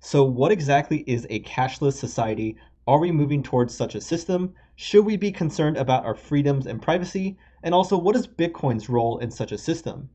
So, what exactly is a cashless society? Are we moving towards such a system? Should we be concerned about our freedoms and privacy? And also, what is Bitcoin's role in such a system?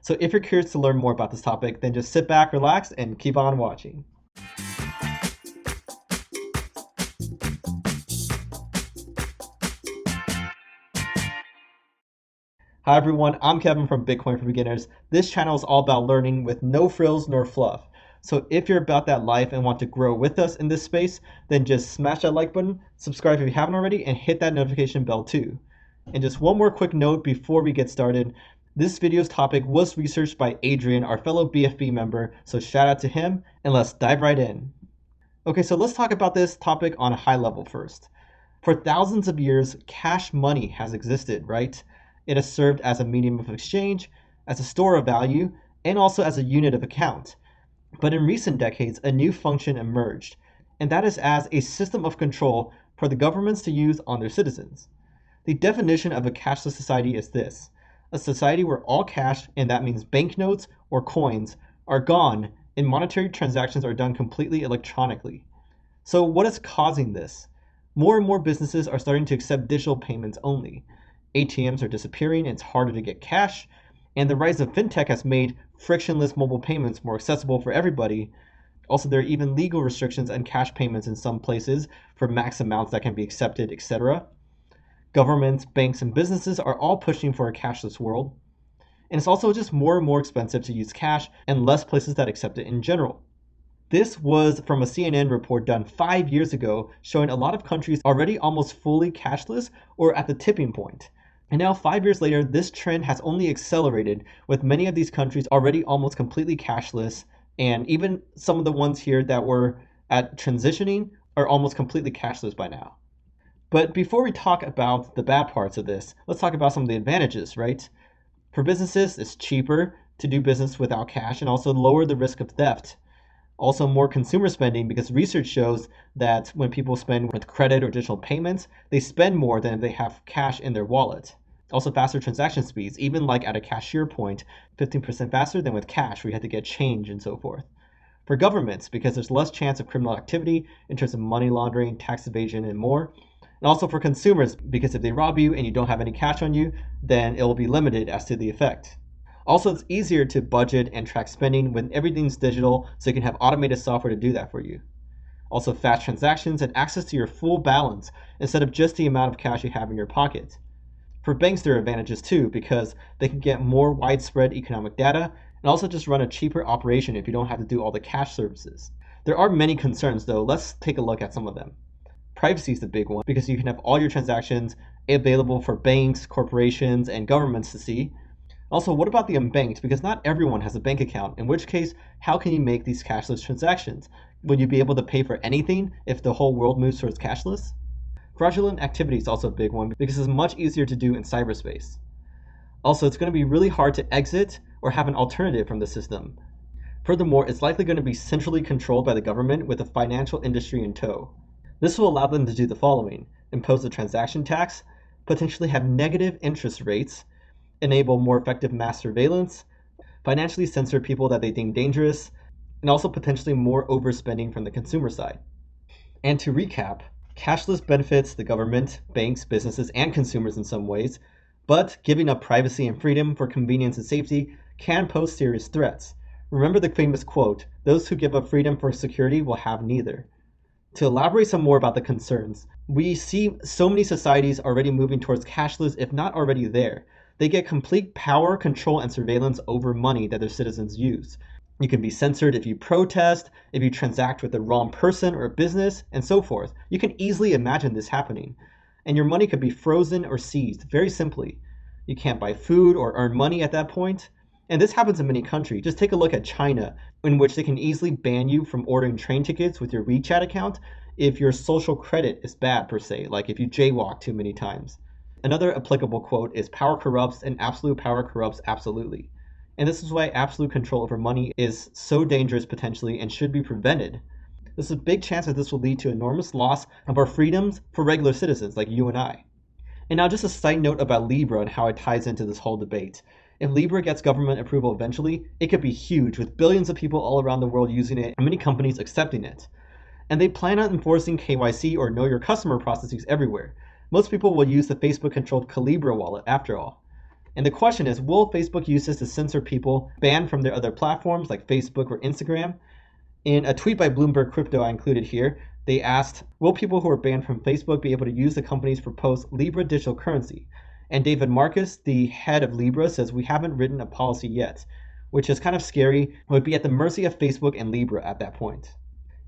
So, if you're curious to learn more about this topic, then just sit back, relax, and keep on watching. Hi everyone, I'm Kevin from Bitcoin for Beginners. This channel is all about learning with no frills nor fluff. So if you're about that life and want to grow with us in this space, then just smash that like button, subscribe if you haven't already, and hit that notification bell too. And just one more quick note before we get started. This video's topic was researched by Adrian, our fellow BFB member, so shout out to him, and let's dive right in. Okay, so let's talk about this topic on a high level first. For thousands of years, cash money has existed, right? It has served as a medium of exchange, as a store of value, and also as a unit of account. But in recent decades, a new function emerged, and that is as a system of control for the governments to use on their citizens. The definition of a cashless society is this: a society where all cash, and that means banknotes or coins, are gone and monetary transactions are done completely electronically. So what is causing this? More and more businesses are starting to accept digital payments only. ATMs are disappearing, and it's harder to get cash, and the rise of fintech has made frictionless mobile payments more accessible for everybody. Also, there are even legal restrictions on cash payments in some places for max amounts that can be accepted, etc. Governments, banks, and businesses are all pushing for a cashless world. And it's also just more and more expensive to use cash and less places that accept it in general. This was from a CNN report done 5 years ago, showing a lot of countries already almost fully cashless or at the tipping point. And now 5 years later, this trend has only accelerated, with many of these countries already almost completely cashless, and even some of the ones here that were at transitioning are almost completely cashless by now. But before we talk about the bad parts of this, let's talk about some of the advantages, right? For businesses, it's cheaper to do business without cash and also lower the risk of theft. Also, more consumer spending, because research shows that when people spend with credit or digital payments, they spend more than if they have cash in their wallet. Also, faster transaction speeds, even like at a cashier point, 15% faster than with cash where you had to get change and so forth. For governments, because there's less chance of criminal activity in terms of money laundering, tax evasion, and more. And also for consumers, because if they rob you and you don't have any cash on you, then it will be limited as to the effect. Also, it's easier to budget and track spending when everything's digital, so you can have automated software to do that for you. Also, fast transactions and access to your full balance instead of just the amount of cash you have in your pocket. For banks, there are advantages too, because they can get more widespread economic data and also just run a cheaper operation if you don't have to do all the cash services. There are many concerns though. Let's take a look at some of them. Privacy is the big one, because you can have all your transactions available for banks, corporations, and governments to see. Also, what about the unbanked? Because not everyone has a bank account, in which case, how can you make these cashless transactions? Would you be able to pay for anything if the whole world moves towards cashless? Fraudulent activity is also a big one, because it's much easier to do in cyberspace. Also, it's going to be really hard to exit or have an alternative from the system. Furthermore, it's likely going to be centrally controlled by the government with the financial industry in tow. This will allow them to do the following: impose a transaction tax, potentially have negative interest rates, enable more effective mass surveillance, financially censor people that they deem dangerous, and also potentially more overspending from the consumer side. And to recap, cashless benefits the government, banks, businesses, and consumers in some ways, but giving up privacy and freedom for convenience and safety can pose serious threats. Remember the famous quote, "Those who give up freedom for security will have neither." To elaborate some more about the concerns, we see so many societies already moving towards cashless, if not already there. They get complete power, control, and surveillance over money that their citizens use. You can be censored if you protest, if you transact with the wrong person or business, and so forth. You can easily imagine this happening. And your money could be frozen or seized, very simply. You can't buy food or earn money at that point. And this happens in many countries. Just take a look at China, in which they can easily ban you from ordering train tickets with your WeChat account if your social credit is bad per se, like if you jaywalk too many times. Another applicable quote is, "Power corrupts and absolute power corrupts absolutely." And this is why absolute control over money is so dangerous potentially and should be prevented. There's a big chance that this will lead to enormous loss of our freedoms for regular citizens like you and I. And now just a side note about Libra and how it ties into this whole debate. If Libra gets government approval eventually, it could be huge, with billions of people all around the world using it and many companies accepting it. And they plan on enforcing KYC or Know Your Customer processes everywhere. Most people will use the Facebook-controlled Calibra wallet after all. And the question is, will Facebook use this to censor people banned from their other platforms like Facebook or Instagram? In a tweet by Bloomberg Crypto I included here, they asked, will people who are banned from Facebook be able to use the company's proposed Libra digital currency? And David Marcus, the head of Libra, says we haven't written a policy yet, which is kind of scary. Would be at the mercy of Facebook and Libra at that point.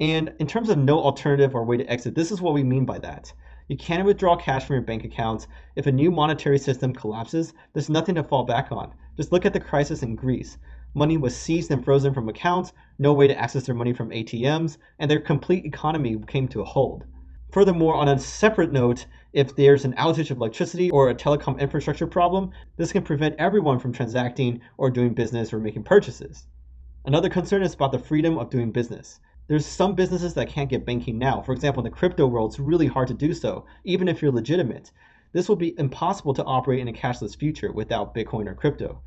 And in terms of no alternative or way to exit, this is what we mean by that. You can't withdraw cash from your bank accounts. If a new monetary system collapses, there's nothing to fall back on. Just look at the crisis in Greece. Money was seized and frozen from accounts, no way to access their money from ATMs, and their complete economy came to a halt. Furthermore, on a separate note, if there's an outage of electricity or a telecom infrastructure problem, this can prevent everyone from transacting or doing business or making purchases. Another concern is about the freedom of doing business. There's some businesses that can't get banking now. For example, in the crypto world, it's really hard to do so, even if you're legitimate. This will be impossible to operate in a cashless future without Bitcoin or crypto.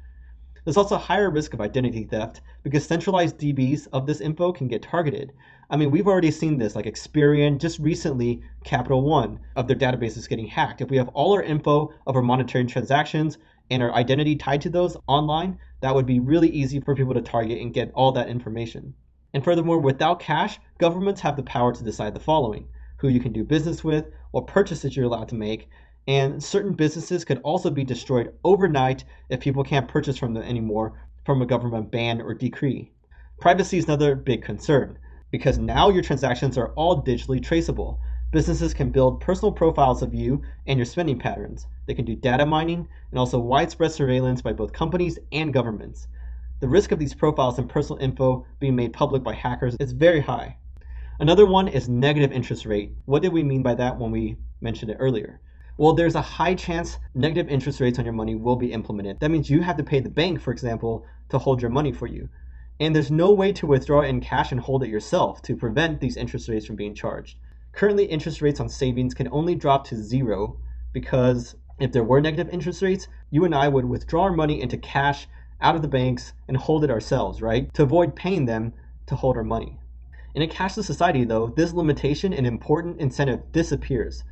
There's also a higher risk of identity theft because centralized DBs of this info can get targeted. I mean, we've already seen this, like Experian, just recently, Capital One, of their databases getting hacked. If we have all our info of our monetary transactions and our identity tied to those online, that would be really easy for people to target and get all that information. And furthermore, without cash, governments have the power to decide the following: who you can do business with, what purchases you're allowed to make, and certain businesses could also be destroyed overnight if people can't purchase from them anymore from a government ban or decree. Privacy is another big concern, because now your transactions are all digitally traceable. Businesses can build personal profiles of you and your spending patterns. They can do data mining and also widespread surveillance by both companies and governments. The risk of these profiles and personal info being made public by hackers is very high. Another one is negative interest rate. What did we mean by that when we mentioned it earlier? Well, there's a high chance negative interest rates on your money will be implemented. That means you have to pay the bank, for example, to hold your money for you. And there's no way to withdraw it in cash and hold it yourself to prevent these interest rates from being charged. Currently, interest rates on savings can only drop to zero because if there were negative interest rates, you and I would withdraw our money into cash out of the banks and hold it ourselves, right? To avoid paying them to hold our money. In a cashless society, though, this limitation and important incentive disappears.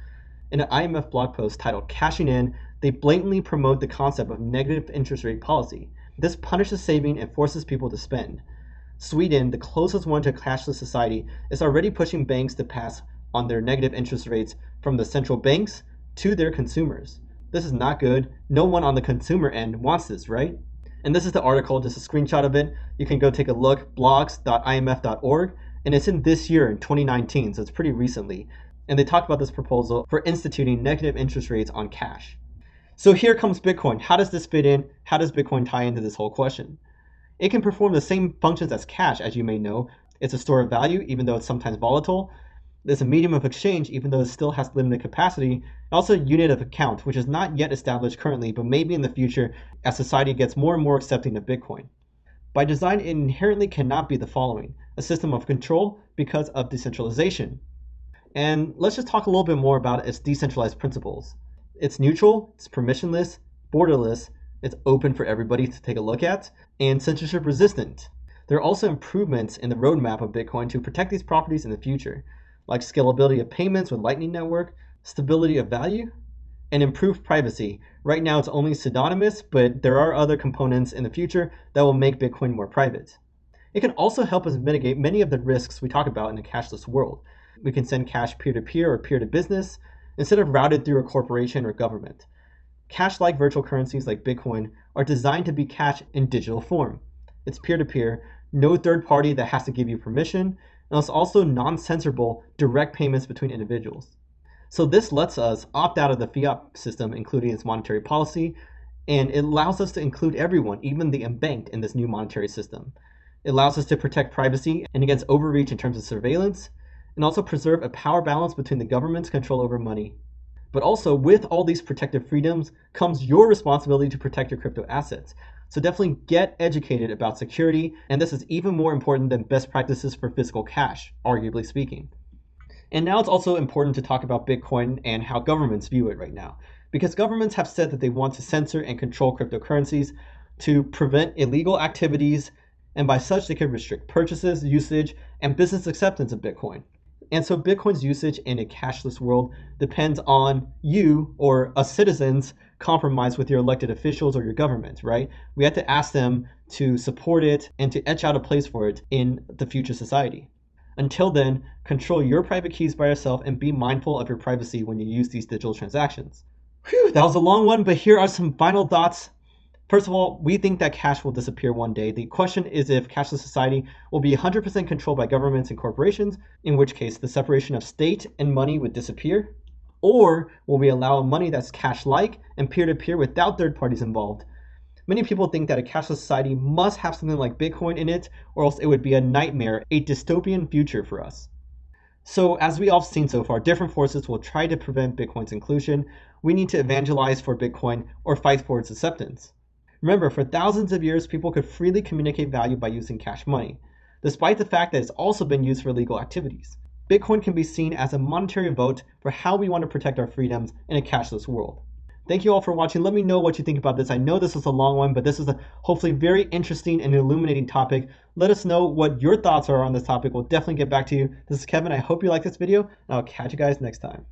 In an IMF blog post titled Cashing In, they blatantly promote the concept of negative interest rate policy. This punishes saving and forces people to spend. Sweden, the closest one to a cashless society, is already pushing banks to pass on their negative interest rates from the central banks to their consumers. This is not good. No one on the consumer end wants this, right? And this is the article, just a screenshot of it. You can go take a look, blogs.imf.org, and it's in this year, in 2019, so it's pretty recently. And they talked about this proposal for instituting negative interest rates on cash. So here comes Bitcoin. How does this fit in? How does Bitcoin tie into this whole question? It can perform the same functions as cash, as you may know. It's a store of value, even though it's sometimes volatile. It's a medium of exchange, even though it still has limited capacity. Also a unit of account, which is not yet established currently, but maybe in the future as society gets more and more accepting of Bitcoin. By design, it inherently cannot be the following: a system of control because of decentralization. And let's just talk a little bit more about its decentralized principles. It's neutral, it's permissionless, borderless, it's open for everybody to take a look at, and censorship resistant. There are also improvements in the roadmap of Bitcoin to protect these properties in the future, like scalability of payments with Lightning Network, stability of value, and improved privacy. Right now it's only pseudonymous, but there are other components in the future that will make Bitcoin more private. It can also help us mitigate many of the risks we talk about in a cashless world. We can send cash peer-to-peer or peer-to-business instead of routed through a corporation or government. Cash-like virtual currencies like Bitcoin are designed to be cash in digital form. It's peer-to-peer, no third party that has to give you permission, and it's also non-censorable direct payments between individuals. So this lets us opt out of the fiat system, including its monetary policy, and it allows us to include everyone, even the unbanked, in this new monetary system. It allows us to protect privacy and against overreach in terms of surveillance, and also preserve a power balance between the government's control over money. But also, with all these protective freedoms comes your responsibility to protect your crypto assets. So definitely get educated about security, and this is even more important than best practices for physical cash, arguably speaking. And now it's also important to talk about Bitcoin and how governments view it right now. Because governments have said that they want to censor and control cryptocurrencies, to prevent illegal activities, and by such they could restrict purchases, usage, and business acceptance of Bitcoin. And so Bitcoin's usage in a cashless world depends on you or a citizen's compromise with your elected officials or your government, right? We have to ask them to support it and to etch out a place for it in the future society. Until then, control your private keys by yourself and be mindful of your privacy when you use these digital transactions. Whew, that was a long one, but here are some final thoughts. First of all, we think that cash will disappear one day. The question is if cashless society will be 100% controlled by governments and corporations, in which case the separation of state and money would disappear, or will we allow money that's cash-like and peer-to-peer without third parties involved? Many people think that a cashless society must have something like Bitcoin in it, or else it would be a nightmare, a dystopian future for us. So as we all have seen so far, different forces will try to prevent Bitcoin's inclusion. We need to evangelize for Bitcoin or fight for its acceptance. Remember, for thousands of years, people could freely communicate value by using cash money, despite the fact that it's also been used for illegal activities. Bitcoin can be seen as a monetary vote for how we want to protect our freedoms in a cashless world. Thank you all for watching. Let me know what you think about this. I know this was a long one, but this is a hopefully very interesting and illuminating topic. Let us know what your thoughts are on this topic. We'll definitely get back to you. This is Kevin. I hope you like this video, and I'll catch you guys next time.